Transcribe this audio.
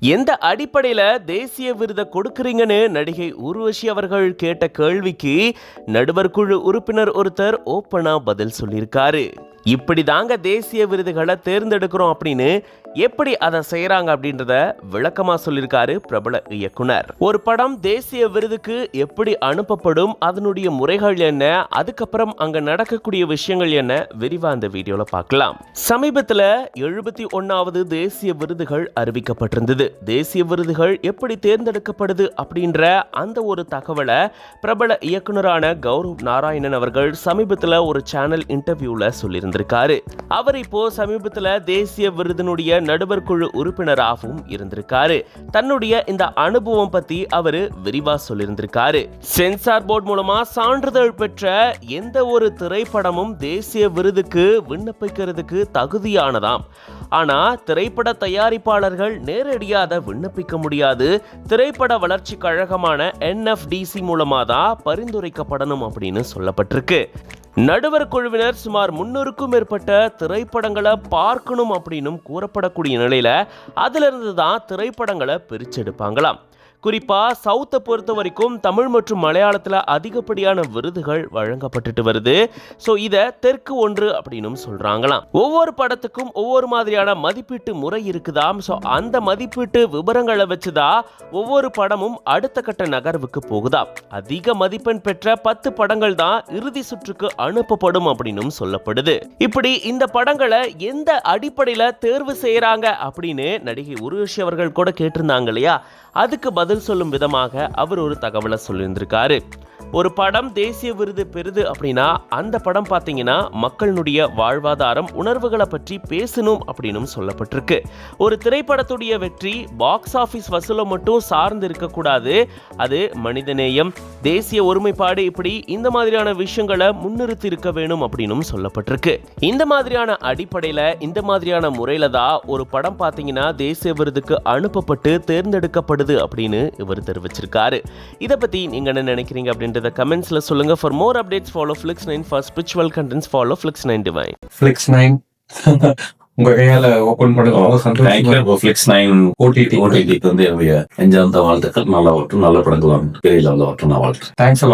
எந்த அடிப்படையில தேசிய விருதை கொடுக்கறீங்கன்னு நடிகை ஊர்வஷி அவர்கள் கேட்ட கேள்விக்கு நடுவர் குழு உறுப்பினர் ஒருத்தர் ஓப்பனா பதில் சொல்லியிருக்காரு. இப்படிதாங்க தேசிய விருதுகளை தேர்ந்தெடுக்கிறோம் அப்படின்னு எப்படி அதை செய்யறாங்க அப்படின்றத விளக்கமா சொல்லியிருக்காரு பிரபல இயக்குனர். ஒரு படம் தேசிய விருதுக்கு எப்படி அனுப்பப்படும், அதனுடைய முறைகள் என்ன, அதுக்கப்புறம் அங்க நடக்கக்கூடிய விஷயங்கள் என்ன, விரிவா அந்த வீடியோல பார்க்கலாம். சமீபத்துல 71வது தேசிய விருதுகள் அறிவிக்கப்பட்டிருந்தது. தேசிய விருதுகள் எப்படி தேர்ந்தெடுக்கப்படுது அப்படின்ற அந்த ஒரு தகவலை பிரபல இயக்குனரான கௌரவ் நாராயணன் அவர்கள் சமீபத்துல ஒரு சேனல் இன்டர்வியூல சொல்லியிருந்தார். அவர் இப்போ சமீபத்துல தேசிய விருதினுடைய நடுவர் குழு உறுப்பினராகவும் இருந்திருக்காரு. தன்னுடைய இந்த அனுபவம் பத்தி அவரு விரிவா சொல்லியிருந்திருக்காரு. சென்சார் போர்டு மூலமா சான்றிதழ் பெற்ற எந்த ஒரு திரைப்படமும் தேசிய விருதுக்கு விண்ணப்பிக்கிறதுக்கு தகுதியானதாம். ஆனா திரைப்பட தயாரிப்பாளர்கள் நேரடியாக அதை விண்ணப்பிக்க முடியாது. திரைப்பட வளர்ச்சி கழகமான NFDC மூலமா தான் பரிந்துரைக்கப்படணும் அப்படின்னு சொல்லப்பட்டிருக்கு. நடுவர் குழுவினர் சுமார் 300க்கும் மேற்பட்ட திரைப்படங்களை பார்க்கணும் அப்படின்னு கூறப்படக்கூடிய நிலையில அதிலிருந்து தான் திரைப்படங்களை பிரிச்செடுப்பாங்களாம். குறிப்பா சவுத்தை பொறுத்த வரைக்கும் தமிழ் மற்றும் மலையாளத்தில் அதிகப்படியான விருதுகள் வழங்கப்பட்டுட்டு வருது. ஸோ இதை தெற்கு ஒன்று அப்படின்னு சொல்றாங்களாம். ஒவ்வொரு படத்துக்கும் ஒவ்வொரு மாதிரியான மதிப்பீட்டு முறை இருக்குதாம். ஸோ அந்த மதிப்பீட்டு விவரங்களை வச்சுதான் ஒவ்வொரு படமும் அடுத்த கட்ட நகர்வுக்கு போகுதாம். அதிக மதிப்பெண் பெற்ற 10 படங்கள் தான் இறுதி சுற்றுக்கு அனுப்பப்படும் அப்படின்னு சொல்லப்படுது. இப்படி இந்த படங்களை எந்த அடிப்படையில தேர்வு செய்யறாங்க அப்படின்னு நடிகை ஊர்வஷி அவர்கள் கூட கேட்டிருந்தாங்க இல்லையா? அதுக்கு பதில் சொல்லும் விதமாக அவர் ஒரு தகவலை சொல்லியிருந்திருக்காரு. ஒரு படம் தேசிய விருது பெறுது அப்படின்னா அந்த படம் பார்த்தீங்கன்னா மக்களுடைய வாழ்வாதாரம், உணர்வுகளை பற்றி பேசணும் அப்படின்னு சொல்லப்பட்டிருக்கு. ஒரு திரைப்படத்துடைய வெற்றி பாக்ஸ் ஆஃபீஸ் வசூலை மட்டும் சார்ந்து இருக்கக்கூடாது. அது மனிதநேயம், தேசிய ஒருமைப்பாடு, இப்படி இந்த மாதிரியான விஷயங்களை முன்னிறுத்தி இருக்க வேணும் அப்படின்னு சொல்லப்பட்டிருக்கு. இந்த மாதிரியான அடிப்படையில், இந்த மாதிரியான முறையில தான் ஒரு படம் பார்த்தீங்கன்னா தேசிய விருதுக்கு அனுப்பப்பட்டு தேர்ந்தெடுக்கப்படுது அப்படின்னு இவர் தெரிவிச்சிருக்காரு. இதை பத்தி நீங்க என்ன நினைக்கிறீங்க அப்படின்றத கமெண்ட்ஸ்ல சொல்லுங்க. For more updates follow Flix9. For spiritual contents follow Flix9 Divine. Flix9 உங்க கையால ஓபன் பண்ணுங்க. Flix9 OTT வந்து என்னுடைய நெஞ்சார்ந்த வாழ்த்துக்கள். நல்லா வரட்டும், நல்ல படங்கள் பெரிய லெவலில் வரட்டும். நான் வாழ்த்துறேன். தேங்க்ஸ்.